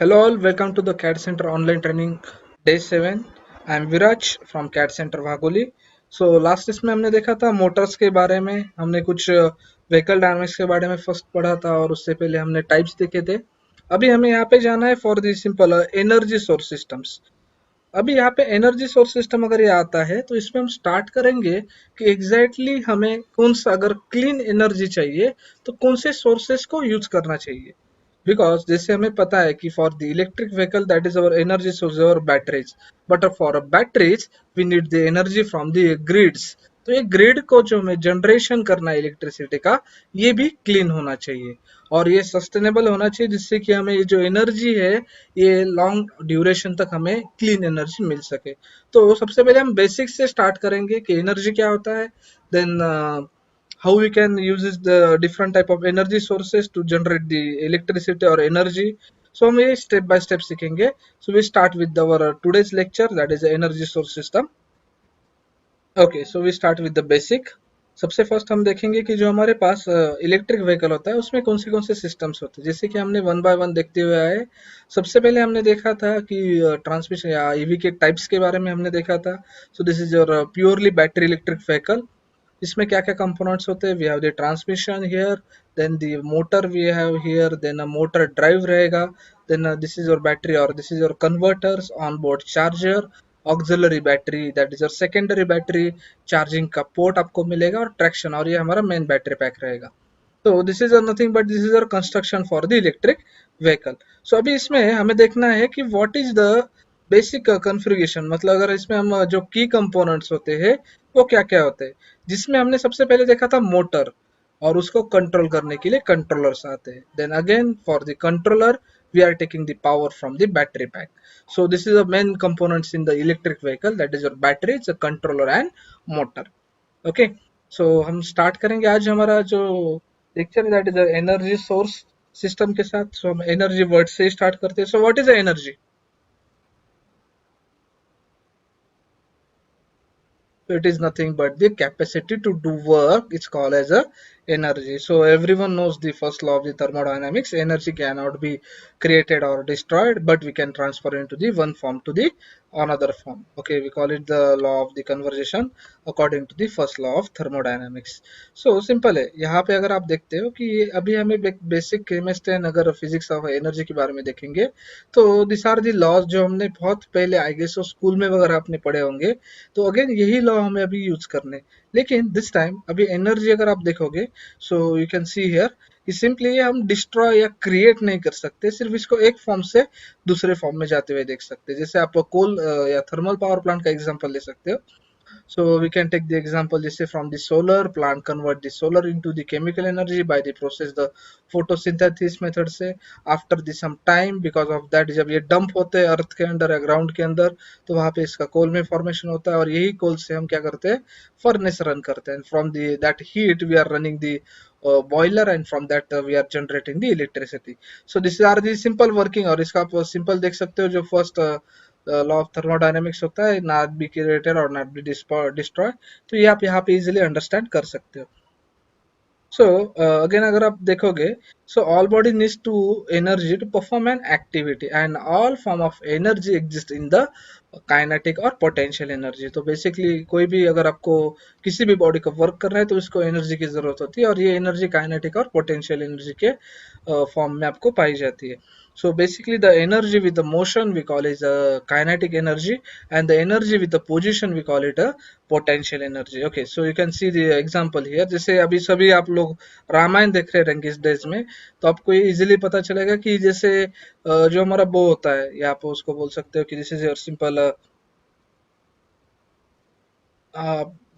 Hello all, welcome to the CAD Center online training day 7. I am Viraj from CAD Center Vagoli. So last इसमें हमने देखा था Motors के बारे में, हमने कुछ व्हीकल डायनामिक्स के बारे में फर्स्ट पढ़ा था और उससे पहले हमने टाइप्स देखे थे। अभी हमें यहाँ पे जाना है for the simple energy source systems. अभी यहाँ पे एनर्जी सोर्स सिस्टम अगर ये आता है तो इसमें हम स्टार्ट करेंगे कि एग्जैक्टली हमें कौन सा अगर क्लीन एनर्जी चाहिए तो कौन से सोर्सेस को यूज करना चाहिए। बिकॉज जैसे हमें पता है कि for the electric vehicle that is our energy source our batteries, but for a batteries we need the energy from the grids. तो ये ग्रिड को जो हमें जनरेशन करना है इलेक्ट्रिसिटी का, ये भी क्लीन होना चाहिए और ये सस्टेनेबल होना चाहिए, जिससे कि हमें ये जो एनर्जी है ये लॉन्ग ड्यूरेशन तक हमें क्लीन एनर्जी मिल सके। तो सबसे पहले हम बेसिक से स्टार्ट करेंगे कि एनर्जी क्या होता है, then how we can use the different type of energy sources to generate the electricity or energy. So हम ये step by step सीखेंगे. So we start with our today's lecture, that is the energy source system. Okay, so we start with the basic. सबसे first हम देखेंगे कि जो हमारे पास electric vehicle होता है उसमें कौन से सिस्टम्स होते हैं, जैसे कि हमने वन बाय वन देखते हुए आए। सबसे पहले हमने देखा था कि ट्रांसमिशन या ईवी के टाइप्स के बारे में हमने देखा था। So this is your purely battery electric vehicle. इसमें क्या क्या कंपोनेंट्स होते हैं, we have the transmission here, then the motor we have here, then a motor drive रहेगा, then this is your battery और this is your converters, on board charger, auxiliary battery that is your secondary battery, charging का port आपको मिलेगा और traction, और ये हमारा main battery pack रहेगा। तो this is nothing but this is your construction for the electric vehicle. So अभी इसमें हमें देखना है कि what is the basic configuration, मतलब अगर इसमें हम जो की कंपोनेंट्स होते हैं वो क्या क्या होते हैं, जिसमें हमने सबसे पहले देखा था मोटर और उसको कंट्रोल करने के लिए कंट्रोलर्स आते हैं। Then again for the controller we are taking the power from the battery pack. So this is the main components in the electric vehicle, that is your battery, controller and motor. Okay, so हम start करेंगे आज हमारा जो lecture that is energy source system के साथ। सो हम energy word से start करते हैं। So what is energy? So it is nothing but the capacity to do work. It's called as a energy. So everyone knows the first law of the thermodynamics: energy cannot be created or destroyed, but we can transfer into the one form to the another form. Okay, we call it the law of the conservation according to the first law of thermodynamics. So simple है। यहाँ पे अगर आप देखते हो कि अभी हमें बेसिक केमिस्ट्री एंड अगर फिजिक्स ऑफ एनर्जी के बारे में देखेंगे तो दिस आर दी लॉज जो हमने बहुत पहले आई गेस स्कूल में वगैरह आपने पढ़े होंगे। तो अगेन यही लॉ हमें अभी यूज करने, लेकिन दिस टाइम अभी एनर्जी अगर आप देखोगे, सो यू कैन सी हियर कि सिंपली हम डिस्ट्रॉय या क्रिएट नहीं कर सकते, सिर्फ इसको एक फॉर्म से दूसरे फॉर्म में जाते हुए देख सकते हैं। जैसे आप कोल या थर्मल पावर प्लांट का एग्जांपल ले सकते हो। So we can take the example, just say from the solar plant convert the solar into the chemical energy by the process the photosynthesis method से। after the some time because of that जब ये dump होते हैं अर्थ के अंदर या ground के अंदर, तो वहाँ पे इसका कोल में फॉर्मेशन होता है और यही कोल से हम क्या करते हैं, फर्नेस रन करते हैं। From the that heat we are running the boiler and from that we are generating the electricity. So this are the simple working, और इसका आप सिंपल देख सकते हो जो फर्स्ट लॉ ऑफ थर्मोडायनेमिक्स होता है, नॉट बी क्रिएटेड और नॉट बी डिस्ट्रॉय। तो ये आप यहाँ पे इजिली अंडरस्टैंड कर सकते हो। सो अगेन अगर आप देखोगे, so all body needs to energy to perform an activity and all form of energy exist in the kinetic और पोटेंशियल एनर्जी। तो बेसिकली कोई भी अगर आपको किसी भी बॉडी का वर्क करना है तो उसको एनर्जी की जरूरत होती है, और ये एनर्जी काइनेटिक और पोटेंशियल एनर्जी के फॉर्म में आपको पाई जाती है। So basically the energy with the motion we call is a kinetic energy, and the energy with the position we call it a potential energy. Okay, so you can see the example here. जैसे अभी सभी आप लोग रामायण देख रहे रहेंगे इस days में, तो आपको ये इजीली पता चलेगा कि जैसे जो हमारा बो होता है, या आप उसको बोल सकते हो कि दिस इज योर सिंपल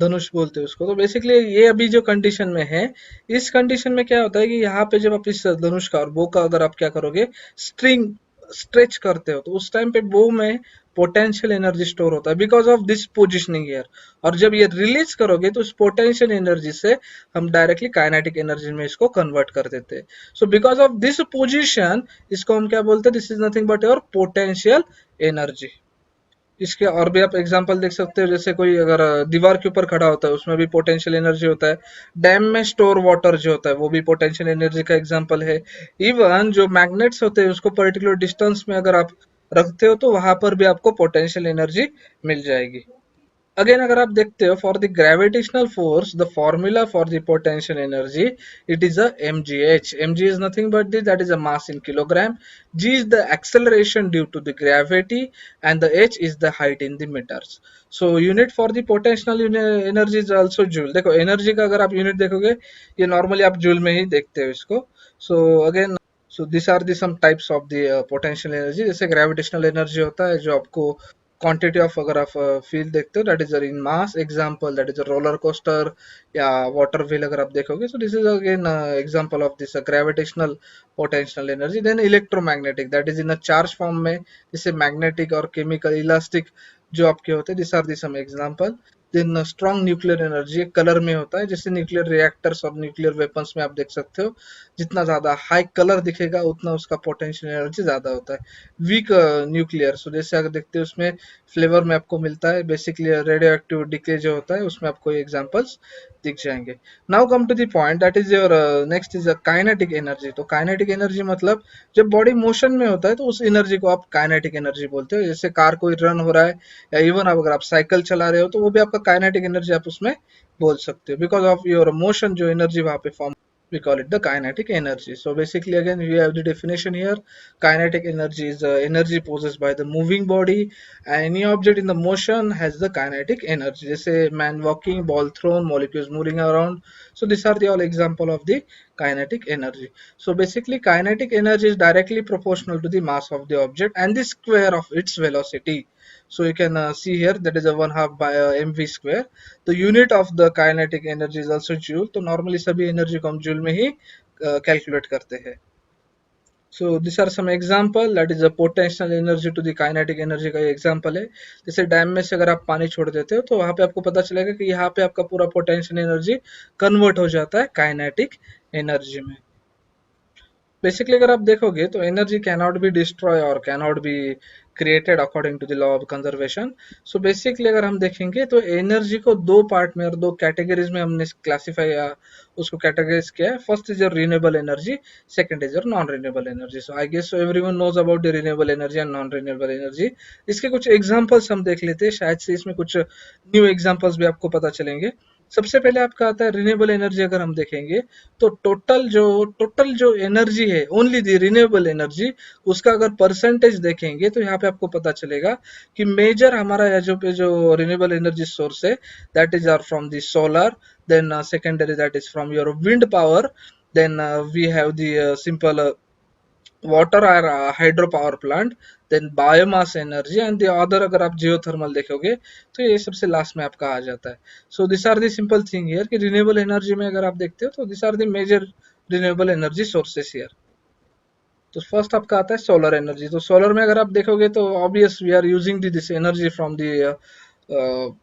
धनुष बोलते हैं उसको। तो बेसिकली ये अभी जो कंडीशन में है, इस कंडीशन में क्या होता है कि यहाँ पे जब आप इस धनुष का और बो का अगर आप क्या करोगे, स्ट्रिंग स्ट्रेच करते हो, तो उस टाइम पे बो में पोटेंशियल एनर्जी स्टोर होता है because of this positioning here. और जब ये रिलीज करोगे तो उस पोटेंशियल एनर्जी से हम डायरेक्टली काइनेटिक एनर्जी में इसको कन्वर्ट कर देते हैं। So because of this position इसको हम क्या बोलते हैं, this is nothing but your potential energy. इसके और भी आप एग्जांपल देख सकते हो, जैसे कोई अगर दीवार के ऊपर खड़ा होता है उसमें भी पोटेंशियल एनर्जी होता है। डैम में स्टोर वाटर जो होता है वो भी पोटेंशियल एनर्जी का एग्जांपल है। इवन जो मैग्नेट्स होते हैं उसको पर्टिकुलर डिस्टेंस में अगर आप रखते हो तो वहां पर भी आपको पोटेंशियल एनर्जी मिल जाएगी। Again, अगर आप देखते हो, for the gravitational force, the formula for the potential energy, it is a mgh. Mg is nothing but this, that is a mass in kilogram. G is the acceleration due to the gravity, and the h is the height in the meters. So unit for the potential energy is also joule. देखो energy का अगर आप unit देखोगे, ये normally आप joule में ही देखते हो इसको. So again, so these are the some types of the potential energy. जैसे gravitational energy होता है जो आपको क्वांटिटी ऑफ, अगर आप फील देखते हो, that is in mass example, that is a roller coaster या वाटर व्हील अगर आप देखोगे, so this is again example of this gravitational potential energy. Then electromagnetic, that is in a charge form में, जैसे magnetic और chemical elastic जो आपके होते हैं, this are this some example. Then strong nuclear energy colour में होता है, जैसे न्यूक्लियर रिएक्टर्स और न्यूक्लियर वेपन्स में आप देख सकते हो, जितना ज्यादा हाई कलर दिखेगा उतना उसका पोटेंशियल एनर्जी ज्यादा होता है। वीक न्यूक्लियर, सो जैसे अगर देखते हो उसमें फ्लेवर में आपको मिलता है, बेसिकली रेडियो एक्टिव डिके जो होता है उसमें आपको एग्जांपल्स दिख जाएंगे। Now come to the point, that is your next is a kinetic energy. तो काइनेटिक एनर्जी मतलब जब बॉडी मोशन में होता है तो उस एनर्जी को आप काइनेटिक एनर्जी बोलते हो। जैसे कार कोई रन हो रहा है या इवन अगर आप साइकिल चला रहे हो तो वो भी आपका काइनेटिक एनर्जी आप उसमें बोल सकते हो, बिकॉज ऑफ योर मोशन जो एनर्जी वहां पे form, we call it the kinetic energy. So basically again we have the definition here. Kinetic energy is the energy possessed by the moving body. Any object in the motion has the kinetic energy. Say man walking, ball thrown, molecules moving around. So these are the all example of the kinetic energy. So basically kinetic energy is directly proportional to the mass of the object and the square of its velocity. So you can see here that is a 1/2 by mv square. तो unit of the kinetic energy is also joule. तो normally सभी energy को हम joule में ही calculate करते हैं। So this are some example, that is a potential energy to the kinetic energy का एग्जांपल है। जैसे डैम में से अगर आप पानी छोड़ देते हो तो वहां पे आपको पता चलेगा कि यहाँ पे आपका पूरा पोटेंशियल एनर्जी कन्वर्ट हो जाता है काइनेटिक एनर्जी में। बेसिकली अगर आप देखोगे तो एनर्जी कैनॉट बी डिस्ट्रॉय और cannot be created according to the law of conservation. So basically अगर हम देखेंगे तो एनर्जी को दो पार्ट में और दो कैटेगरीज में हमने क्लासिफाई या उसको कैटेगराइज किया है। First is your renewable energy, second is your non renewable energy. So I guess everyone knows about the renewable energy and non renewable energy. इसके कुछ एग्जांपल्स हम देख लेते हैं, शायद से इसमें कुछ न्यू एग्जांपल्स भी आपको पता चलेंगे। सबसे पहले आपका आता है रिन्यूएबल एनर्जी। अगर हम देखेंगे तो टोटल जो एनर्जी है, ओनली द रिन्यूएबल एनर्जी, उसका अगर परसेंटेज देखेंगे तो यहाँ पे आपको पता चलेगा कि मेजर हमारा या जो रिन्यूएबल एनर्जी सोर्स है, that is are from the solar, then secondary that is from your wind power, then we have the simple water और hydro power plant, then biomass energy and the other अगर आप geothermal देखोगे तो ये सबसे last में आपका आ जाता है। So this are the simple thing here कि रिन्यूएबल एनर्जी में अगर आप देखते हो तो this are the major renewable energy sources here. तो फर्स्ट आपका आता है सोलर एनर्जी। तो सोलर में अगर आप देखोगे तो obvious we are using this energy from the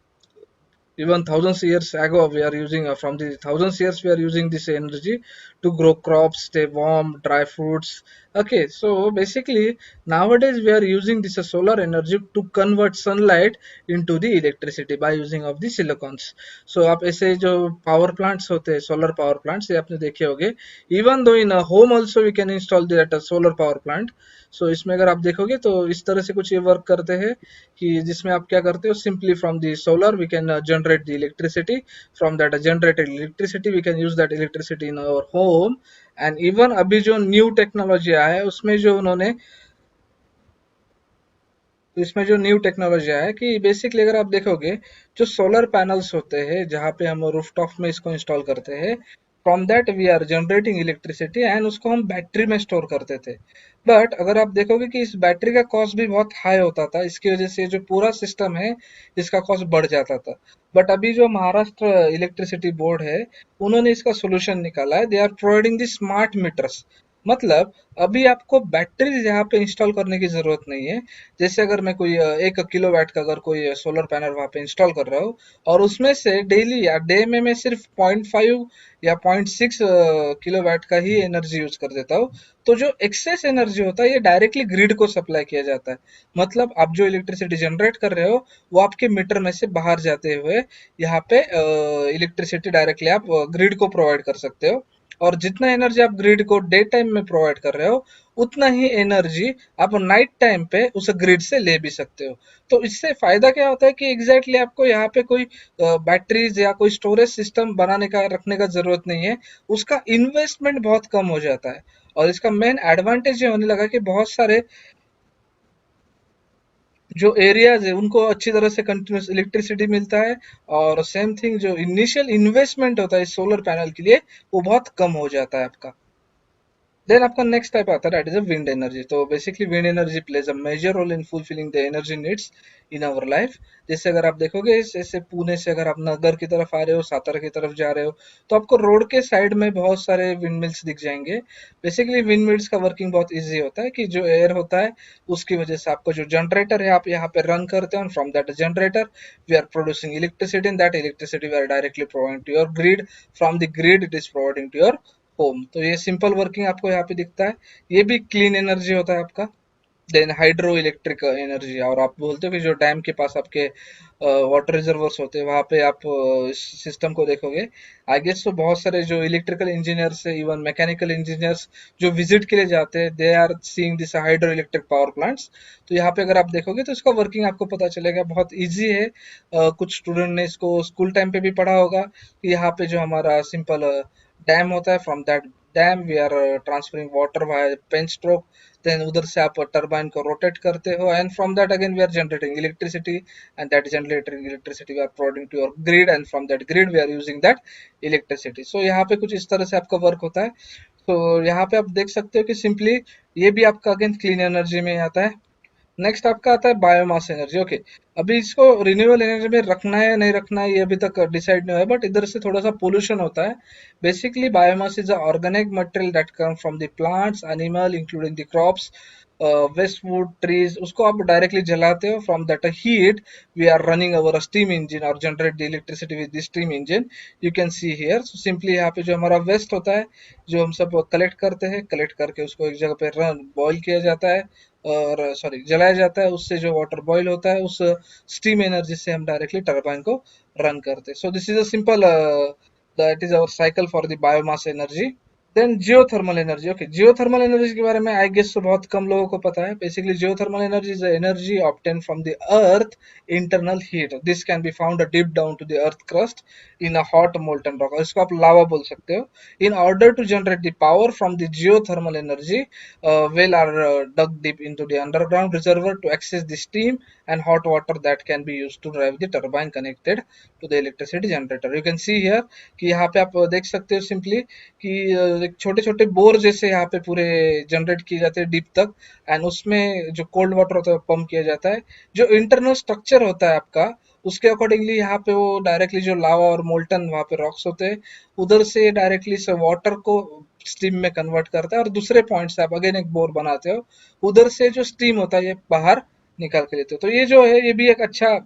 even thousands years ago we are using from the thousands years we are using this energy to grow crops, stay warm, dry fruits. Okay, so basically nowadays we are using this solar energy to convert sunlight into the electricity by using of the silicons. So आप ऐसे जो power plants होते हैं, solar power plants, ये आपने देखे होंगे। even though in a home also we can install that solar power plant. सो इसमें अगर आप देखोगे तो इस तरह से कुछ ये वर्क करते हैं कि जिसमें आप क्या करते हो, simply from the solar we can generate the electricity, from that generated electricity we can use that electricity in our home. And even अभी जो न्यू टेक्नोलॉजी आया है उसमें जो उन्होंने, तो इसमें जो न्यू टेक्नोलॉजी आया है कि बेसिकली अगर आप देखोगे जो सोलर पैनल्स होते हैं जहाँ पे हम रूफटॉप में इसको इंस्टॉल करते हैं, from that we are generating electricity and उसको हम बैटरी में स्टोर करते थे। बट अगर आप देखोगे कि इस बैटरी का कॉस्ट भी बहुत हाई होता था, इसकी वजह से जो पूरा सिस्टम है इसका कॉस्ट बढ़ जाता था। बट अभी जो महाराष्ट्र इलेक्ट्रिसिटी बोर्ड है उन्होंने इसका सोल्यूशन निकाला है, they are providing the smart meters. मतलब अभी आपको बैटरीज यहाँ पे इंस्टॉल करने की जरूरत नहीं है। जैसे अगर मैं कोई 1 किलोवाट का अगर कोई सोलर पैनल वहां पे इंस्टॉल कर रहा हूँ और उसमें से डेली या डे में मैं सिर्फ 0.5 या 0.6 किलोवाट का ही एनर्जी यूज कर देता हूँ, तो जो एक्सेस एनर्जी होता है ये डायरेक्टली ग्रिड को सप्लाई किया जाता है। मतलब आप जो इलेक्ट्रिसिटी जनरेट कर रहे हो वो आपके मीटर में से बाहर जाते हुए यहाँ पे इलेक्ट्रिसिटी डायरेक्टली आप ग्रिड को प्रोवाइड कर सकते हो। और जितना एनर्जी आप ग्रिड को डे टाइम में प्रोवाइड कर रहे हो उतना ही एनर्जी आप नाइट टाइम पे उस ग्रिड से ले भी सकते हो। तो इससे फायदा क्या होता है कि एग्जैक्टली आपको यहाँ पे कोई बैटरीज या कोई स्टोरेज सिस्टम बनाने का रखने का जरूरत नहीं है। उसका इन्वेस्टमेंट बहुत कम हो जाता है। और इसका मेन एडवांटेज ये होने लगा कि बहुत सारे जो एरियाज है उनको अच्छी तरह से कंटिन्यूस इलेक्ट्रिसिटी मिलता है। और सेम थिंग जो इनिशियल इन्वेस्टमेंट होता है सोलर पैनल के लिए वो बहुत कम हो जाता है आपका। देन आपका नेक्स्ट टाइप आता है that is a wind energy. तो basically wind energy plays a major role in fulfilling the energy needs in our life. जैसे अगर आप देखोगे जैसे पुणे से अगर आप नगर की तरफ आ रहे हो, सातारा की तरफ जा रहे हो, तो आपको रोड के साइड में बहुत सारे विंड मिल्स दिख जाएंगे। बेसिकली विंड मिल्स का वर्किंग बहुत ईजी होता है कि जो एयर होता है उसकी वजह से आपको जो जनरेटर है आप यहाँ पे रन करते हैं। From that generator we are producing electricity, in that electricity we are directly providing to your grid. From the grid it is providing to your home. तो ये सिंपल वर्किंग आपको यहाँ पे दिखता है। ये भी क्लीन एनर्जी होता है आपका। देन हाइड्रो इलेक्ट्रिक एनर्जी, और आप बोलते हो कि जो डैम के पास आपके वाटर रिजर्वर्स होते हैं वहां पे आप इस सिस्टम को देखोगे। आई गेस तो बहुत सारे जो इलेक्ट्रिकल इंजीनियर्स है, इवन मैकेनिकल इंजीनियर्स जो विजिट के लिए जाते हैं, they are seeing this hydro electric power plants. तो यहाँ पे अगर आप देखोगे तो इसका वर्किंग आपको पता चलेगा, बहुत ईजी है। कुछ स्टूडेंट ने इसको स्कूल टाइम पे भी पढ़ा होगा कि यहाँ पे जो हमारा सिंपल डैम होता है, from that dam we are transferring water via pen stroke. Then उधर से आप टरबाइन को रोटेट करते हो and from that again we are generating electricity, and that generating electricity we are providing to your grid, and from that grid we are using that electricity. So यहाँ पे कुछ इस तरह से आपका वर्क होता है। तो यहाँ पे आप देख सकते हो कि सिंपली ये भी आपका अगेन क्लीन एनर्जी में आता है। नेक्स्ट आपका आता है बायोमास एनर्जी। ओके, अभी इसको रिन्यूएबल एनर्जी में रखना है या नहीं रखना है ये अभी तक डिसाइड नहीं हुआ है, बट इधर से थोड़ा सा पोल्यूशन होता है। Basically biomass is a organic material that come from the plants animal including the crops waste wood trees. उसको आप डायरेक्टली जलाते हो, from that heat we are running our steam engine और generate the electricity with the steam engine. You can see here. So simply यहाँ पे जो हमारा waste होता है जो हम सब कलेक्ट करते हैं, कलेक्ट करके उसको एक जगह पे रन बॉईल किया जाता है और सॉरी जलाया जाता है। उससे जो वाटर बॉईल होता है उस स्टीम एनर्जी से हम डायरेक्टली टरबाइन को रन करते हैं। So this is a simple that is our cycle for the biomass energy. Then geothermal energy. Okay, geothermal energy के बारे में आई गेस तो बहुत कम लोगों को पता है। Basically geothermal energy is energy obtain from the earth internal heat. This can be found deep down to the earth crust in a hot molten rock. इसको आप लावा बोल सकते हो। In order to generate the power from the geothermal energy, well are dug deep into the underground reservoir to access the steam and hot water that can be used to drive the turbine connected to the electricity generator. You can see here कि यहाँ पे आप देख सकते हो simply कि छोटे छोटे बोर जैसे यहाँ पे पूरे जनरेट किए जाते हैं डीप तक, एंड उसमें जो कोल्ड वाटर होता है पंप किया जाता है। जो इंटरनल स्ट्रक्चर होता है आपका उसके अकॉर्डिंगली यहाँ पे वो डायरेक्टली जो लावा और मोल्टन वहाँ पे रॉक्स होते हैं उधर से डायरेक्टली से वाटर को स्टीम में कन्वर्ट करता है, और दूसरे पॉइंट से आप अगेन एक बोर बनाते हो, उधर से जो स्टीम होता है ये बाहर निकाल के लेते हो। तो ये जो है ये भी एक अच्छा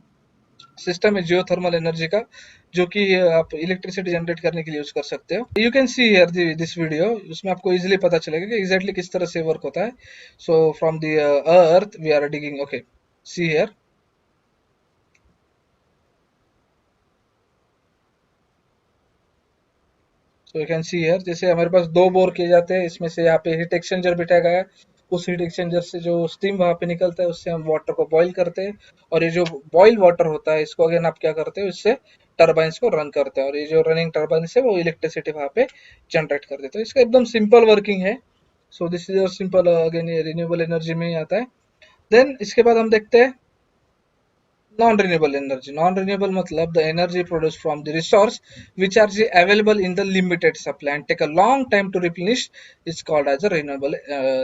सिस्टम है जियोथर्मल एनर्जी का, जो कि आप इलेक्ट्रिसिटी जनरेट करने के लिए यूज कर सकते हो। You can see here this video, उसमें आपको इजीली पता चलेगा कि एग्जैक्टली किस तरह से वर्क होता है। So from the earth we are digging. Okay, see here. So you can see here जैसे हमारे पास दो बोर किए जाते हैं, इसमें से यहाँ पे हीट एक्सचेंजर बिठाया गया है। उस हीट एक्सचेंजर से जो स्टीम वहां पे निकलता है उससे हम वाटर को बॉईल करते हैं, और ये जो बॉईल वाटर होता है इसको अगेन आप क्या करते हो, इससे टरबाइंस को रन करते हैं, और ये जो रनिंग टरबाइन है वो इलेक्ट्रिसिटी वहां पे जनरेट कर देते हैं। इसका एकदम सिंपल वर्किंग है। So this is simple, again ये रिन्यूएबल एनर्जी में ही आता है। देन इसके बाद हम देखते हैं non renewable energy. Non renewable मतलब the energy produced from the resource which are available in the limited supply and take a long time to replenish is called as a renewable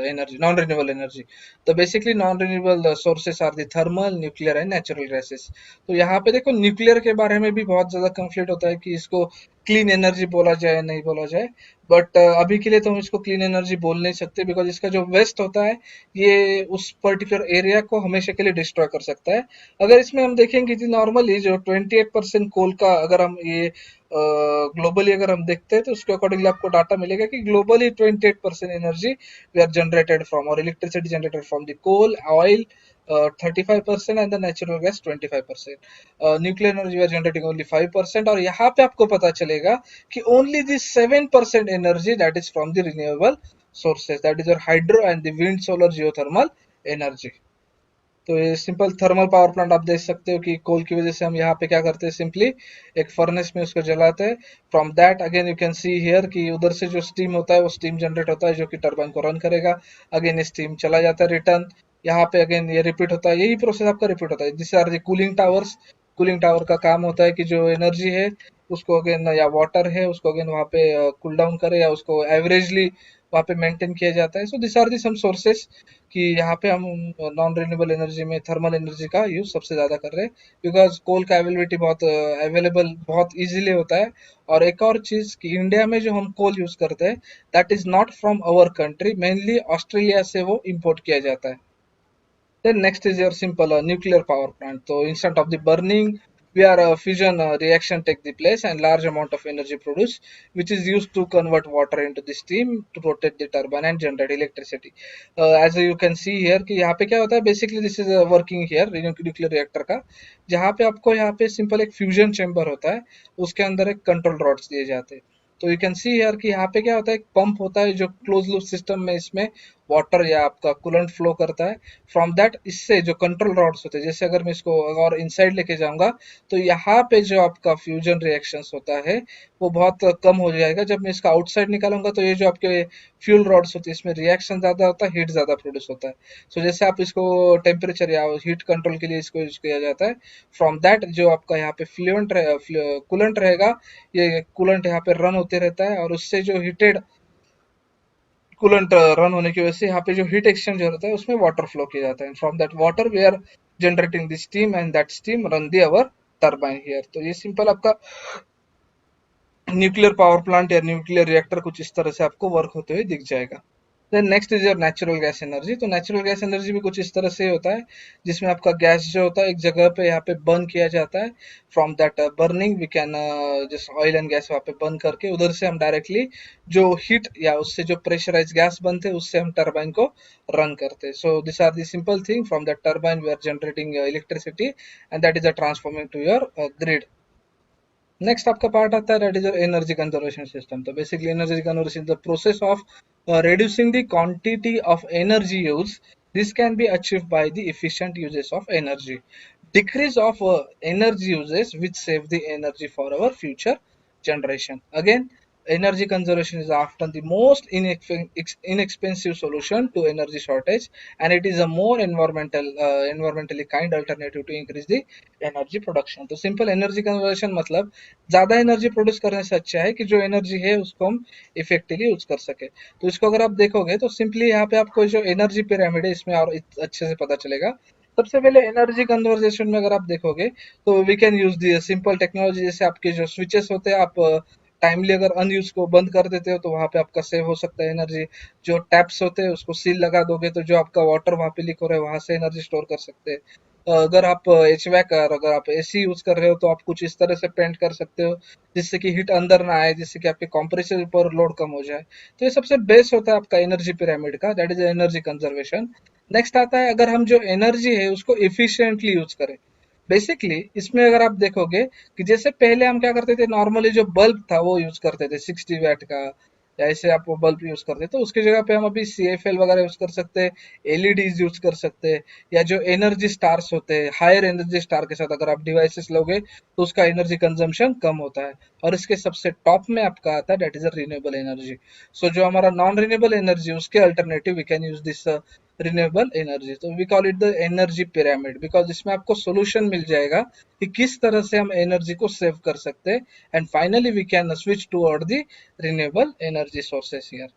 energy, non renewable energy. तो basically non renewable sources are the thermal, nuclear and natural gases। तो यहाँ पे देखो nuclear के बारे में भी बहुत ज्यादा कंफ्लिक्ट होता है कि इसको क्लीन एनर्जी बोला जाए नहीं बोला जाए, बट अभी के लिए तो हम इसको क्लीन एनर्जी बोल नहीं सकते, बिकॉज इसका जो वेस्ट होता है ये उस पर्टिकुलर एरिया को हमेशा के लिए डिस्ट्रॉय कर सकता है। अगर इसमें हम देखेंगे कि नॉर्मली जो 28% कोल का अगर हम ये ग्लोबली अगर हम देखते हैं तो उसके अकॉर्डिंगली आपको डाटा मिलेगा कि globally 28% energy we are generated from, और electricity generated from the coal, oil 35% and the natural gas 25%। Nuclear energy we are generating only 5%, और यहाँ पे आपको पता चलेगा कि only this 7% energy that is from the renewable sources, that is your hydro and the wind solar geothermal energy. तो ये simple thermal power plant आप देख सकते हो कि कोल की वजह से हम यहाँ पे क्या करते हैं, सिंपली एक फर्नेस में उसको जलाते हैं। From that again you can see here कि उधर से जो स्टीम होता है वो स्टीम जनरेट होता है जो कि टरबाइन को रन करेगा। अगेन स्टीम चला जाता है रिटर्न, यहाँ पे अगेन ये रिपीट होता है, यही प्रोसेस आपका रिपीट होता है। This are the cooling towers. Cooling tower का काम होता है कि जो एनर्जी है उसको अगेन, या वाटर है उसको अगेन वहाँ पे कूल डाउन करे, या उसको एवरेजली वहाँ पे मेंटेन किया जाता है। So this are the some sources कि यहाँ पे हम नॉन रिन्यूएबल एनर्जी में थर्मल एनर्जी का यूज सबसे ज्यादा कर रहे हैं, बिकॉज कोल का अवेलेबिलिटी बहुत अवेलेबल बहुत इजीली होता है। और एक और चीज कि इंडिया में जो हम कोल यूज करते हैं that is not from our country, mainly Australia से वो इम्पोर्ट किया जाता है। Then next is your simple nuclear power plant. So instead of the burning, we are fusion reaction take the place and large amount of energy produced, which is used to convert water into the steam to rotate the turbine and generate electricity. As you can see here कि यहाँ पे क्या होता है, basically this is working here nuclear reactor का, जहाँ पे आपको यहाँ पे सिंपल एक फ्यूजन चैम्बर होता है, उसके अंदर एक कंट्रोल रॉड्स दिए जाते हैं। तो यू कैन सी यार कि यहाँ पे क्या होता है, एक पंप होता है जो क्लोज लूप सिस्टम में इसमें वाटर या आपका कूलेंट फ्लो करता है। फ्रॉम दैट इससे जो कंट्रोल रॉड्स होते हैं, जैसे अगर मैं इसको और इनसाइड लेके जाऊंगा तो यहाँ पे जो आपका फ्यूजन रिएक्शंस होता है वो बहुत कम हो जाएगा। जब मैं इसका आउटसाइड निकालूंगा तो ये जो आपके फ्यूल रॉड्स होती है इसमें रिएक्शन ज्यादा होता है, हीट ज्यादा प्रोड्यूस होता है। सो जैसे आप इसको टेम्परेचर या हीट कंट्रोल के लिए इसको यूज किया जाता है। फ्रॉम दैट जो आपका यहाँ पे फ्लुएंट कूलेंट रहेगा, ये कूलेंट यहाँ पे रन होते रहता है, और उससे जो हीटेड कूलेंट रन होने की वजह से यहाँ पे जो हीट एक्सचेंजर होता है उसमें वाटर फ्लो किया जाता है। From that water we are generating the steam and that steam run the our turbine here. तो ये सिंपल आपका न्यूक्लियर पावर प्लांट या न्यूक्लियर रिएक्टर कुछ इस तरह से आपको वर्क होते हुए दिख जाएगा। Then next is your natural gas energy. तो नेचुरल गैस एनर्जी भी कुछ इस तरह से होता है, जिसमें आपका गैस जो होता है एक जगह पे यहाँ पे बर्न किया जाता है। From that burning we can just oil and gas वहाँ पे बर्न करके उधर से हम डायरेक्टली जो हीट या उससे जो प्रेशराइज गैस बनते हैं उससे हम टरबाइन को रन करते हैं। So this are the simple thing, from that turbine we are generating electricity and that is a transforming to your grid. Next आपका पार्ट आता है that is energy conservation system. तो basically energy conservation the process of reducing the quantity of energy use. This can be achieved by the efficient uses of energy, decrease of energy uses which save the energy for our future generation. Again, energy conservation is often the most inexpensive solution to energy shortage, and it is a more environmentally kind alternative to increase the energy production. तो simple energy conversion मतलब ज्यादा energy produce करने से अच्छा है कि जो energy है उसको हम इफेक्टिवली यूज कर सके। तो इसको अगर आप देखोगे तो सिंपली यहाँ पे आपको जो एनर्जी पिरामिड है इसमें और अच्छे से पता चलेगा। सबसे पहले एनर्जी कन्वर्जेशन में अगर आप देखोगे तो we can use the simple technology, जैसे आपके जो स्विचेस होते हैं आप टाइमली अगर अनयूज को बंद कर देते हो तो वहां पे आपका सेव हो सकता है एनर्जी। जो टैप्स होते हैं उसको सील लगा दोगे तो जो आपका वाटर वहां पे लीक हो रहा है वहां से एनर्जी स्टोर कर सकते हैं। अगर आप एचवैक अगर आप एसी यूज कर रहे हो तो आप कुछ इस तरह से पेंट कर सकते हो जिससे कि हीट अंदर ना आए, जिससे कि आपके कंप्रेसर पर लोड कम हो जाए। तो ये सबसे बेस्ट होता है आपका एनर्जी पिरामिड का, that is energy conservation. Next आता है अगर हम जो एनर्जी है उसको इफिशियंटली यूज करें। बेसिकली इसमें अगर आप देखोगे कि जैसे पहले हम क्या करते थे, नॉर्मली जो बल्ब था वो यूज करते थे 60 वैट का, या ऐसे आप वो बल्ब यूज करते तो उसकी जगह पे हम अभी CFL वगैरह यूज कर सकते हैं, एलईडीज यूज कर सकते हैं, या जो एनर्जी स्टार्स होते हैं हायर एनर्जी स्टार के साथ अगर आप डिवाइसेस लोगे तो उसका एनर्जी कंजम्पशन कम होता है। और इसके सबसे टॉप में आपका आता है that is a renewable energy. So जो हमारा नॉन रिन्यूएबल एनर्जी उसके alternative we can use this renewable energy. तो we call it the energy pyramid, because इसमें आपको सोल्यूशन मिल जाएगा कि किस तरह से हम एनर्जी को सेव कर सकते हैं, and finally we can switch toward the renewable energy sources here.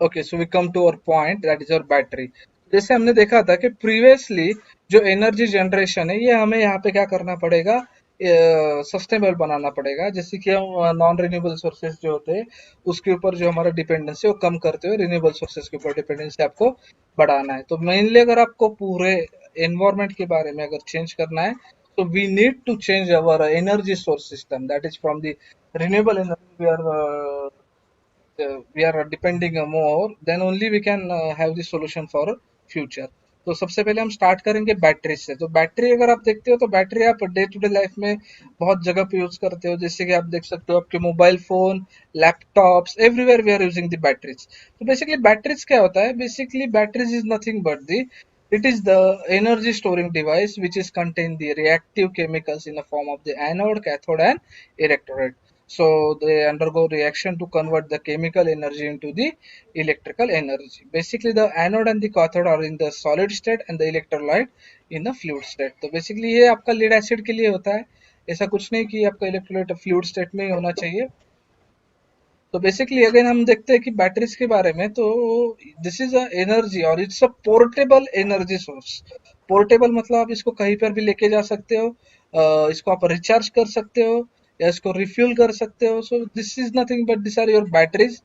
Okay, so we come to our point that is our battery. जैसे हमने देखा था कि प्रीवियसली जो एनर्जी जनरेशन है ये हमें यहाँ पे क्या करना पड़ेगा, सस्टेनेबल बनाना पड़ेगा, जैसे कि हम नॉन रिन्यूएबल सोर्सेज जो होते हैं उसके ऊपर जो हमारा डिपेंडेंसी वो कम करते हुए रिन्यूएबल सोर्सेज के ऊपर डिपेंडेंसी आपको बढ़ाना है। तो मेनली अगर आपको पूरे एनवायरमेंट के बारे में अगर चेंज करना है, तो we need to change our energy source system, that is from the renewable energy we are depending more, then only we can have the solution for future. तो सबसे पहले हम स्टार्ट करेंगे बैटरी से। तो बैटरी अगर आप देखते हो तो बैटरी आप डे टू डे लाइफ में बहुत जगह पे यूज करते हो, जैसे कि आप देख सकते हो आपके mobile phone, laptops, everywhere we are using the batteries. तो बेसिकली बैटरीज क्या होता है, basically batteries is nothing but the it is the energy storing device which is contain the reactive chemicals in the form of the anode, cathode and electrolyte. So they undergo reaction to convert the chemical energy into the electrical energy. Basically the anode and the cathode are in the solid state and the electrolyte in the fluid state. तो basically ये आपका lead acid के लिए होता है, ऐसा कुछ नहीं कि आपका electrolyte fluid state में ही होना चाहिए। तो बेसिकली अगर हम देखते हैं कि बैटरीज के बारे में, तो दिस इज अ एनर्जी और it's a portable energy source. Portable मतलब आप इसको कहीं पर भी लेके जा सकते हो, इसको आप रिचार्ज कर सकते हो या इसको रिफ्यूल कर सकते हो। So this is nothing but this are your batteries.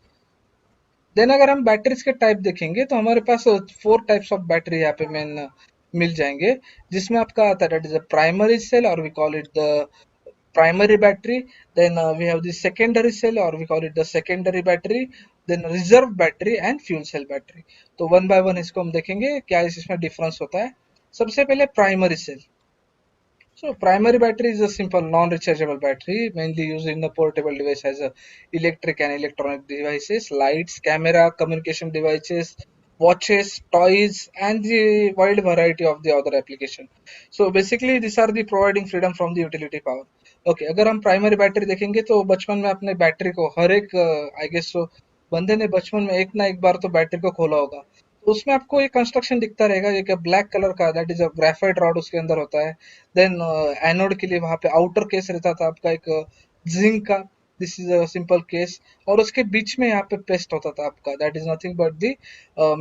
Then अगर हम बैटरीज के टाइप देखेंगे तो हमारे पास 4 टाइप्स ऑफ बैटरी यहाँ पे मेन मिल जाएंगे, जिसमें आपका आता है that is a primary cell और we call it the primary battery. Then we have the secondary cell or we call it the secondary battery, then reserve battery and fuel cell battery. तो one by one इसको हम देखेंगे क्या इसमें difference होता है। सबसे पहले primary cell. So primary battery is a simple non-rechargeable battery mainly used in the portable device as a electric and electronic devices, lights, camera, communication devices, watches, toys, and the wide variety of the other application. So basically these are the providing freedom from the utility power. Okay, अगर हम primary battery देखेंगे तो बचपन में अपने battery को हर एक I guess so बंदे ने बचपन में एक ना एक बार तो बैटरी को खोला होगा। तो उसमें आपको एक कंस्ट्रक्शन दिखता रहेगा, एक ब्लैक कलर का, that is a graphite rod उसके अंदर होता है। देन एनोड के लिए वहां पे आउटर केस रहता था आपका एक जिंक का, this is a simple case. और उसके बीच में यहाँ पे पेस्ट होता था आपका, that is nothing but the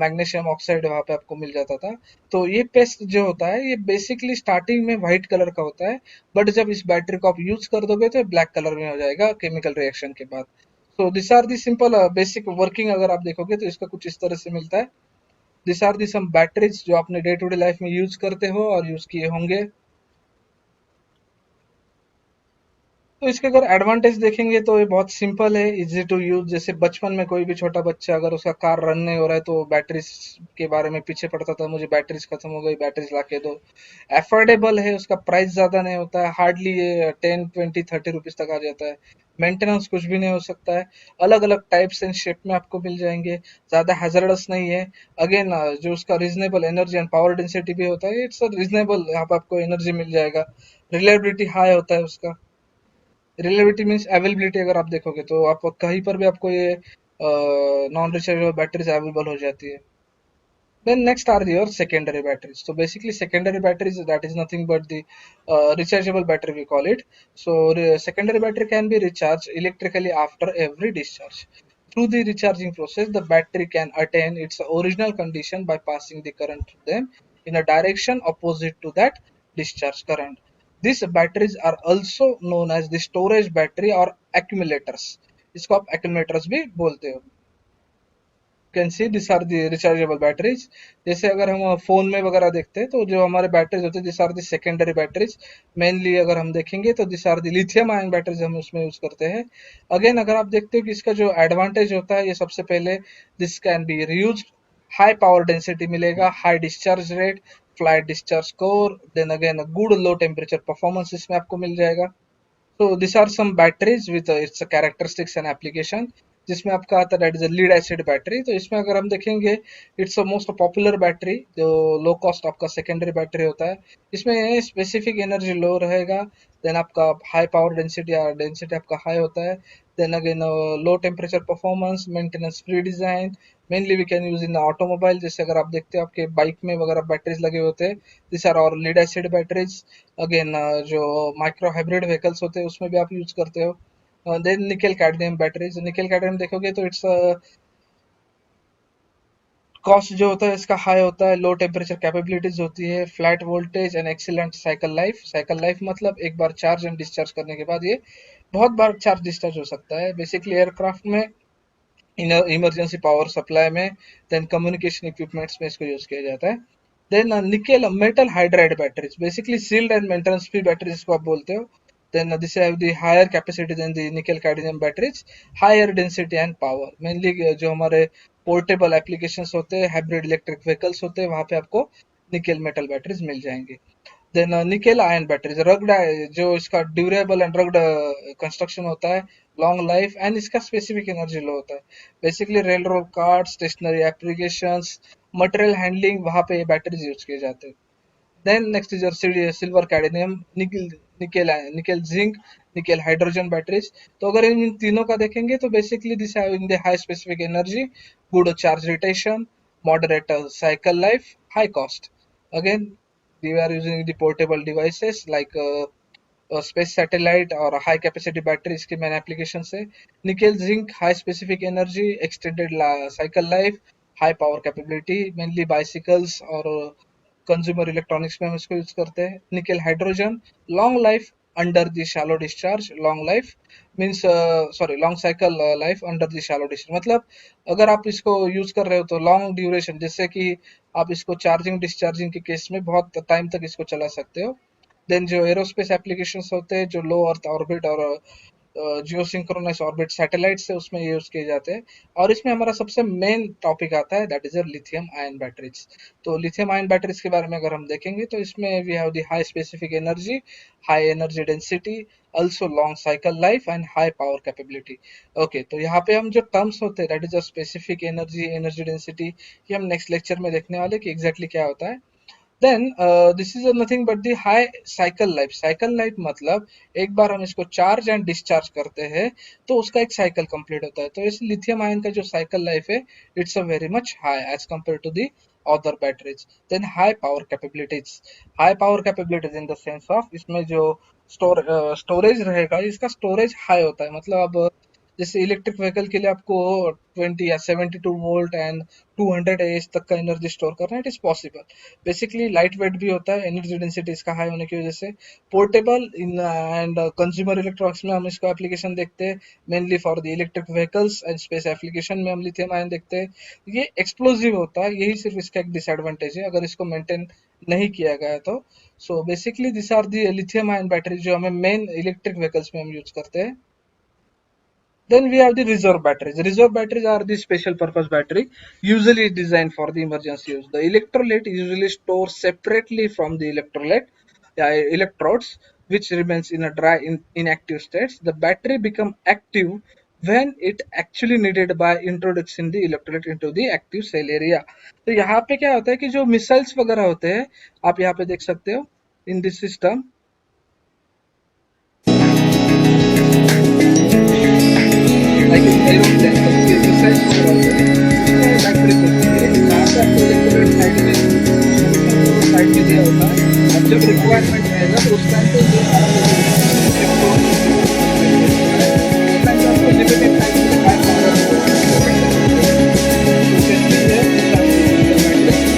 magnesium oxide वहां पे आपको मिल जाता था। तो ये पेस्ट जो होता है ये बेसिकली स्टार्टिंग में व्हाइट कलर का होता है, बट जब इस बैटरी को आप यूज कर दोगे तो ब्लैक कलर में हो जाएगा केमिकल रिएक्शन के बाद। So this are the simple basic working अगर आप देखोगे तो इसका कुछ इस तरह से मिलता है। This are the some batteries जो आपने डे टू डे लाइफ में यूज करते हो और यूज किए होंगे। तो इसके अगर एडवांटेज देखेंगे तो ये बहुत सिंपल है, इजी टू यूज। जैसे बचपन में कोई भी छोटा बच्चा अगर उसका कार रन नहीं हो रहा है तो बैटरीज के बारे में पीछे पड़ता था, मुझे बैटरीज खत्म हो गई, बैटरीज ला के दो। एफोर्डेबल है, उसका प्राइस ज्यादा नहीं होता है, हार्डली ये 10, 20, 30 रुपीज तक आ जाता है। मेंटेनेंस कुछ भी नहीं हो सकता है। अलग अलग टाइप्स एंड शेप में आपको मिल जाएंगे, ज्यादा हैजर्डस नहीं है। अगेन जो उसका reasonable energy and power density भी होता है, इट्स रीजनेबल, यहाँ पे आपको एनर्जी मिल जाएगा। रिलायबिलिटी हाई होता है उसका। रिलेबिलिटी मीन्स अवेलेबिलिटी, अगर आप देखोगे तो आप कहीं पर भी आपको ये नॉन रिचार्जेबल बैटरीज अवेलेबल हो जाती है। Then next are your secondary batteries. So basically secondary batteries, that is nothing but the rechargeable battery we call it. So secondary battery can be recharged electrically after every discharge. Through the recharging process, the battery can attain its original condition by passing the current to them in a direction opposite to that discharge current. These batteries are also known as the storage battery or accumulators. इसको आप accumulators भी बोलते हो। Can see this are the rechargeable batteries. जैसे अगर हम phone में वगैरह देखते हैं तो जो हमारे बैटरीज होते हैं this are the secondary batteries. Mainly अगर हम देखेंगे तो this are the lithium ion batteries हम उसमें यूज करते हैं। अगेन अगर आप देखते हो कि इसका जो एडवांटेज होता है, ये सबसे पहले this can be reuse, high power density मिलेगा, high discharge rate, flight discharge score, then again good low temperature performance इसमें आपको मिल जाएगा। So these are some batteries with its characteristics and application, जिसमें आपका आता है that is lead acid battery. तो इसमें अगर हम देखेंगे it's a most popular battery, जो लो कॉस्ट आपका सेकेंडरी बैटरी होता है। इसमें स्पेसिफिक एनर्जी लो रहेगा, देन आपका हाई पावर डेंसिटी या डेंसिटी आपका हाई होता है, then again low temperature performance, maintenance free design. Mainly we can use in automobile, जैसे अगर आप देखते हो आपके बाइक में वगैरह बैटरीज लगे होते हैं, दिस आर और लीड एसिड बैटरीज। अगेन जो माइक्रो हाइब्रिड व्हीकल्स होते हैं उसमें भी आप यूज करते हो। देन निकल कैडमियम बैटरीज, निकल कैडमियम देखोगे तो इट्स कॉस्ट जो होता है इसका हाई होता है, लो टेम्परेचर कैपेबिलिटीज होती है, flat voltage and excellent cycle life. Cycle life मतलब एक बार चार्ज एंड डिस्चार्ज करने के बाद ये बहुत बार चार्ज डिस्चार्ज हो सकता है। बेसिकली एयरक्राफ्ट में इमरजेंसी पावर सप्लाई में, देन कम्युनिकेशन इक्विपमेंट्स में इसको यूज किया जाता है। Then nickel metal hydride batteries, basically sealed and maintenance free batteries इसको आप बोलते हो। Then this have the higher capacity than the nickel cadmium batteries, higher density and power. Mainly जो हमारे पोर्टेबल एप्लीकेशंस होते हैं, हाइब्रिड इलेक्ट्रिक व्हीकल्स होते हैं, वहां पे आपको निकेल मेटल बैटरीज मिल जाएंगी। Then nickel ion batteries rugged, जो इसका ड्यूरेबल एंड रग्ड कंस्ट्रक्शन होता है, लॉन्ग लाइफ एंड इसका स्पेसिफिक एनर्जी लो होता है। Basically rail road card, stationery applications, material handling, वहां पे ये बैटरीज यूज किए जाते हैं। Then next is your silver cadmium, nickel nickel nickel zinc, nickel hydrogen batteries. तो अगर इन तीनों का देखेंगे तो basically this having the high specific energy, good charge retention, moderate cycle life, high cost. Again, we are using the portable devices like space satellite और high capacity battery, इसके main applications है। Nickel zinc, high specific energy, extended cycle life, high power capability, mainly bicycles और consumer electronics में हम इसको use करते हैं। Nickel hydrogen, long life under the shallow discharge, long life means sorry long cycle life under the shallow discharge, मतलब अगर आप इसको यूज कर रहे हो तो लॉन्ग ड्यूरेशन, जैसे कि आप इसको चार्जिंग डिस्चार्जिंग के केस में बहुत टाइम तक इसको चला सकते हो। देन जो एरोस्पेस एप्लीकेशंस होते हैं, जो लो अर्थ ऑर्बिट और जियो सिंक्रोनस ऑर्बिट सैटेलाइट से उसमें यूज किए जाते हैं। और इसमें हमारा सबसे मेन टॉपिक आता है, that is lithium ion batteries. तो लिथियम आयन बैटरीज के बारे में अगर हम देखेंगे तो इसमें we have the high specific energy, high energy density, also long cycle life and high power capability. Okay, तो यहाँ पे हम जो टर्म्स होते हैं, that is a specific energy, energy density, ये हम नेक्स्ट लेक्चर में देखने वाले कि एग्जैक्टली क्या होता है। Then this is nothing but the high cycle life. Cycle life मतलब एक बार हम इसको चार्ज एंड डिस्चार्ज करते हैं तो उसका एक साइकिल कंप्लीट होता है। तो इस लिथियम आयन का जो साइकिल लाइफ है, it's a very much high as compare to the other batteries. Then high power capabilities, high power capabilities in the sense of इसमें जो स्टोरेज रहेगा, इसका स्टोरेज हाई होता है। मतलब अब जैसे इलेक्ट्रिक व्हीकल के लिए आपको 20 या 72 वोल्ट एंड 200 AH तक का एनर्जी स्टोर करना, it is possible. Basically light weight भी होता है, एनर्जी डेंसिटी इसका हाई होने की वजह से। Portable in and consumer electronics में हम इसको एप्लीकेशन देखते हैं, mainly for the electric vehicles and space application में हम लिथियम आयन देखते हैं। ये एक्सप्लोसिव होता है, यही सिर्फ इसका एक डिसएडवांटेज है अगर इसको मेंटेन नहीं किया गया तो। So basically this are the lithium ion battery जो हमें मेन इलेक्ट्रिक व्हीकल्स में हम यूज करते हैं। Then we have the reserve batteries. Reserve batteries are the special purpose battery, usually designed for the emergency use. The electrolyte usually stored separately from the electrodes, which remains in a dry inactive states. The battery become active when it actually needed by introducing the electrolyte into the active cell area. तो यहाँ पे क्या होता है कि जो missiles वगैरह होते हैं, आप यहाँ पे देख सकते हो in this system, like in aeroplane तो मिसाइल्स वगैरह होते हैं, उसमें बैटरीज होती है जहाँ पे आपको इलेक्ट्रोलाइट साइड में साइड में दिया होता है। अब जब रिक्वायरमेंट रहेगा तो उस टाइम पे ये सारा जो इलेक्ट्रॉन जो होता है, उस टाइम पे आपको लिमिटेड टाइम के लिए हाई पावर प्रोवाइड करना होता है। तो basically this are the reserve batteries.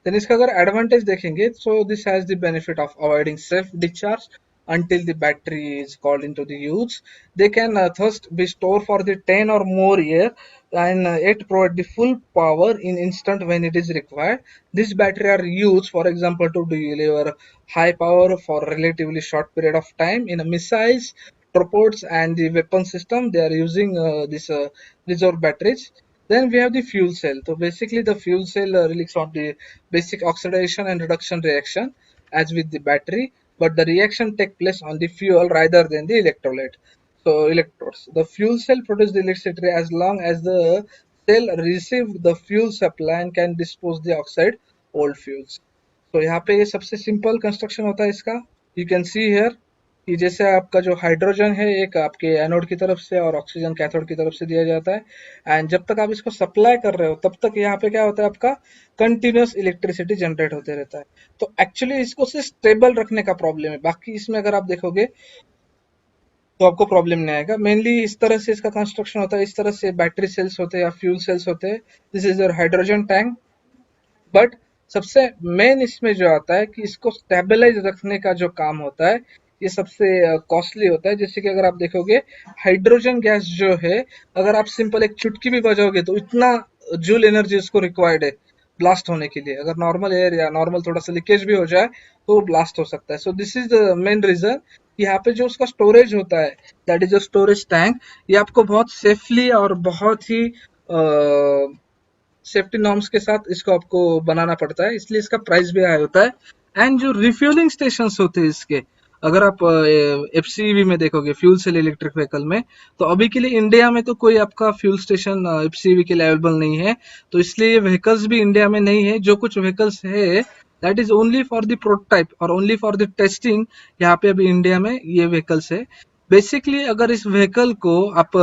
Then इसका अगर एडवांटेज देखेंगे, so this has the benefit of avoiding self discharge until the battery is called into the use. They can thus be stored for the 10 or more year and it provide the full power in instant when it is required. This battery are used, for example, to deliver high power for relatively short period of time in a missiles, torpedoes, and the weapon system. They are using this reserve batteries. Then we have the fuel cell. So basically the fuel cell relies on the basic oxidation and reduction reaction as with the battery, but the reaction take place on the fuel rather than the electrolyte. So electrodes. The fuel cell produces the electricity as long as the cell receive the fuel supply and can dispose the oxide old fuels. तो यहाँ पे ये सबसे simple construction होता है इसका. You can see here कि जैसे आपका जो हाइड्रोजन है एक आपके एनोड की तरफ से और ऑक्सीजन कैथोड की तरफ से दिया जाता है एंड जब तक आप इसको सप्लाई कर रहे हो तब तक यहाँ पे क्या होता है आपका कंटिन्यूस इलेक्ट्रिसिटी जनरेट होते रहता है. तो एक्चुअली इसको सिर्फ स्टेबल रखने का प्रॉब्लम है, बाकी इसमें अगर आप देखोगे तो आपको प्रॉब्लम नहीं आएगा. मेनली इस तरह से इसका कंस्ट्रक्शन होता है, इस तरह से बैटरी सेल्स होते हैं या फ्यूल सेल्स होते हैं. This is your hydrogen tank. But सबसे मेन इसमें जो आता है कि इसको स्टेबलाइज रखने का जो काम होता है ये सबसे कॉस्टली होता है. जैसे कि अगर आप देखोगे हाइड्रोजन गैस जो है, अगर आप सिंपल एक चुटकी भी बजाओगे तो इतना जूल एनर्जी इसको रिक्वायर्ड है ब्लास्ट होने के लिए. अगर नॉर्मल एयर या नॉर्मल थोड़ा सा लीकेज भी हो जाए तो ब्लास्ट हो सकता है. So this is the main reason. यहाँ पे जो उसका स्टोरेज होता है that is a storage tank, ये आपको बहुत सेफली और बहुत ही सेफ्टी नॉर्म्स के साथ इसको आपको बनाना पड़ता है, इसलिए इसका प्राइस भी हाई होता है. एंड जो रिफ्यूलिंग स्टेशंस होते हैं इसके, अगर आप एफसीवी में देखोगे फ्यूल सेल इलेक्ट्रिक व्हीकल में, तो अभी के लिए इंडिया में तो कोई आपका फ्यूल स्टेशन एफसीवी के लिए अवेलेबल नहीं है. तो इसलिए ये व्हीकल्स भी इंडिया में नहीं है. जो कुछ व्हीकल्स है that is only for the prototype और ओनली फॉर द टेस्टिंग. यहाँ पे अभी इंडिया में ये व्हीकल्स है. बेसिकली अगर इस व्हीकल को आप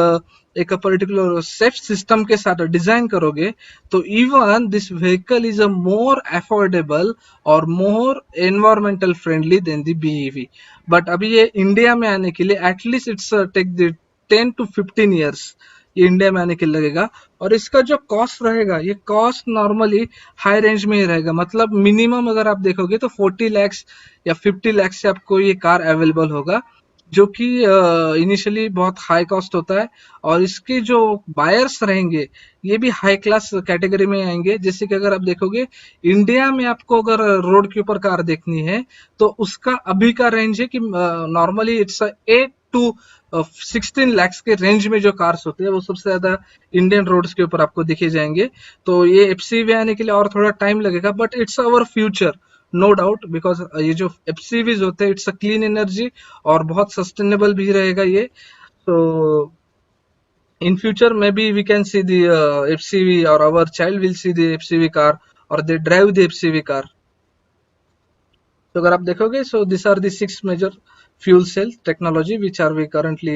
एक पर्टिकुलर सेफ सिस्टम के साथ डिजाइन करोगे तो even this vehicle is a more affordable और more environmental friendly then the BEV. But अभी ये इंडिया में आने के लिए at least it's take the 10 to 15 years ये इंडिया में आने के लिए लगेगा. और इसका जो कॉस्ट रहेगा ये कॉस्ट नॉर्मली हाई रेंज में ही रहेगा. मतलब मिनिमम अगर आप देखोगे तो 40 lakhs या 50 lakhs से आपको ये कार अवेलेबल होगा, जो कि इनिशियली बहुत हाई कॉस्ट होता है. और इसके जो बायर्स रहेंगे ये भी हाई क्लास कैटेगरी में आएंगे. जैसे कि अगर आप देखोगे इंडिया में आपको अगर रोड के ऊपर कार देखनी है तो उसका अभी का रेंज है कि नॉर्मली इट्स 8 to 16 lakhs के रेंज में जो कार्स होते हैं वो सबसे ज्यादा इंडियन रोड्स के ऊपर आपको दिखे जाएंगे. तो ये एफसीवी आने के लिए और थोड़ा टाइम लगेगा, but it's our future no doubt. Because ये जो एफसीवीज होते हैं इट्स अ क्लीन एनर्जी और बहुत सस्टेनेबल भी रहेगा ये. तो in future maybe we can see the FCV और our child will see the FCV car और they drive the FCV car. तो अगर आप देखोगे so this are the 6 major fuel cell technology which are we currently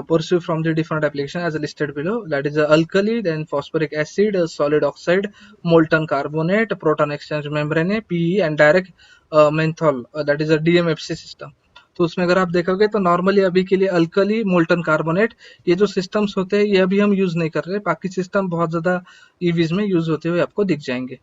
pursue from the different application as listed below. That is alkali, then phosphoric acid, solid oxide, molten carbonate, proton exchange membrane, PE and direct menthol, that is a DMFC system. तो उसमें अगर आप देखोगे तो normally अभी के लिए alkali molten carbonate ये जो सिस्टम्स होते हैं ये अभी हम यूज नहीं कर रहे. बाकी सिस्टम बहुत ज्यादा ईवीज में यूज होते हुए आपको दिख जाएंगे.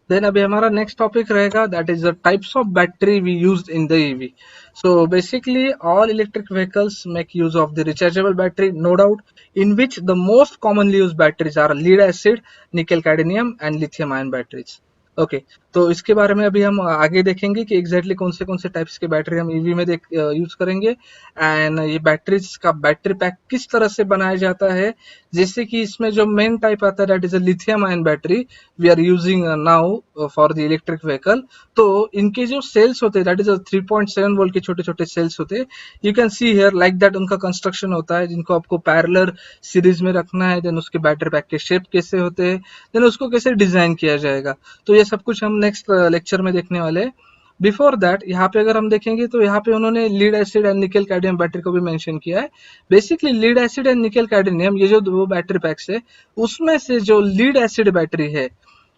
देन अभी हमारा नेक्स्ट टॉपिक रहेगा that is the types of battery we used in the EV. So basically all electric vehicles make use of the rechargeable battery no doubt, in which the most commonly use batteries are lead acid, nickel cadmium and lithium ion batteries. Okay, तो इसके बारे में अभी हम आगे देखेंगे कि exactly कौन से टाइप्स के बैटरी हम ईवी में यूज करेंगे एंड ये बैटरीज का बैटरी पैक किस तरह से बनाया जाता है. जैसे कि इसमें जो मेन टाइप आता है that is a lithium ion battery we are using now for the electric vehicle. तो इनके जो सेल्स होते हैं दैट इज 3.7 वोल्ट के छोटे छोटे सेल्स होते हैं. You can see here like that उनका कंस्ट्रक्शन होता है जिनको आपको पैरेलल सीरीज में रखना है. देन उसके बैटरी पैक के शेप कैसे होते हैं, देन उसको कैसे डिजाइन किया जाएगा, तो ये सब कुछ हम नेक्स्ट लेक्चर में देखने वाले हैं. बिफोर दैट यहाँ पे अगर हम देखेंगे तो यहाँ पे उन्होंने लीड एसिड एंड निकल कैडमियम बैटरी को भी मेंशन किया है. बेसिकली लीड एसिड एंड निकल कैडमियम ये जो दो बैटरी पैक्स है उसमें से जो लीड एसिड बैटरी है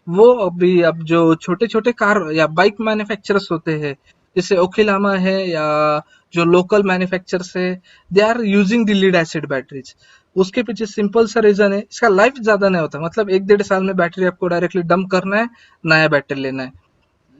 वो अभी अब जो छोटे छोटे कार या बाइक मैन्युफैक्चरर्स होते हैं जैसे ओखिलामा है या जो लोकल मैन्युफैक्चरर्स है they are using the lead acid batteries. उसके पीछे सिंपल सा रीजन है, इसका लाइफ ज्यादा नहीं होता. मतलब 1-1.5 साल में बैटरी आपको डायरेक्टली डंप करना है, नया बैटरी लेना है.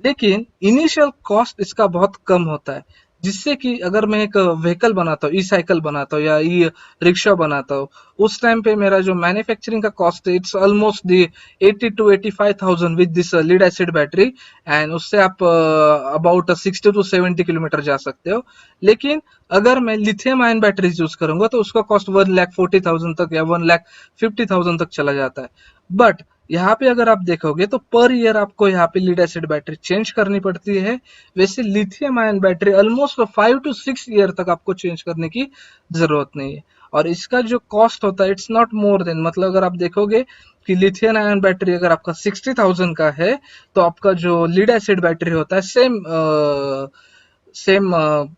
लेकिन इनिशियल कॉस्ट इसका बहुत कम होता है, जिससे कि अगर मैं एक व्हीकल बनाता हूँ, ई साइकिल बनाता हूँ या ई रिक्शा बनाता हूँ, उस टाइम पे मेरा जो मैन्युफैक्चरिंग का कॉस्ट है it's almost the 80 to 85,000 with this lead acid battery. And उससे आप अबाउट 60 to 70 किलोमीटर जा सकते हो. लेकिन अगर मैं लिथियम आयन बैटरीज यूज करूंगा तो उसका कॉस्ट 1,40,000 तक या 1,50,000 तक चला जाता है. बट यहाँ पे अगर आप देखोगे तो पर ईयर आपको यहाँ पे लीड एसिड बैटरी चेंज करनी पड़ती है। वैसे lithium ion battery almost 5 to 6 year तक आपको चेंज करने की जरूरत नहीं है। और इसका जो कॉस्ट होता है इट्स नॉट मोर देन, मतलब अगर आप देखोगे कि लिथियम आयन बैटरी अगर आपका 60,000 का है, तो आपका जो लीड एसिड बैटरी होता है सेम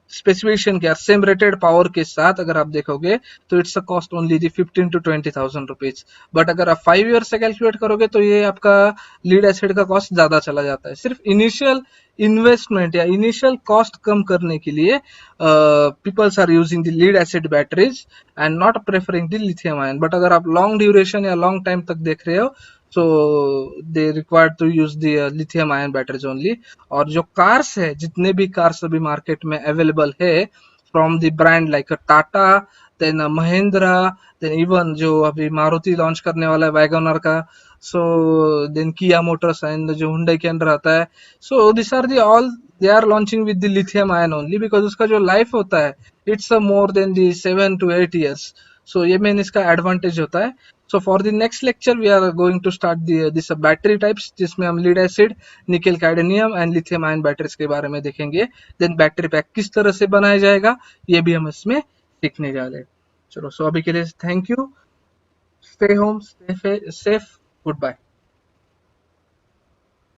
स्पेसिफिकेशन के सेम रेटेड पावर के साथ अगर आप देखोगे तो it's a cost only the 15 to 20,000 rupees. But अगर आप 5 ईयर से कैलकुलेट करोगे तो ये आपका लीड एसिड का कॉस्ट ज्यादा चला जाता है। सिर्फ इनिशियल इन्वेस्टमेंट या इनिशियल कॉस्ट कम करने के लिए peoples are using the lead acid batteries and not preferring the lithium ion. But अगर आप लॉन्ग ड्यूरेशन या लॉन्ग टाइम तक देख रहे हो so they required to use the lithium ion batteries only। और जो कार्स है, जितने भी कार्स अभी मार्केट में अवेलेबल है from the brand like Tata, then Mahindra, then even जो अभी मारुति लॉन्च करने वाला है वैगनर का, so then Kia Motors and जो हुंडई के अंदर आता है, so this are the all they are launching with the lithium ion only because उसका जो लाइफ होता है it's a more than the 7 to 8 years। So ये मेन इसका एडवांटेज होता है। So for the next lecture, we are going to start this battery types, जिसमें हम lead acid, nickel cadmium and lithium ion batteries के बारे में देखेंगे। देन बैटरी पैक किस तरह से बनाया जाएगा ये भी हम इसमें सीखने जा रहे हैं। चलो, सो अभी के लिए thank you, stay home, stay safe, good bye.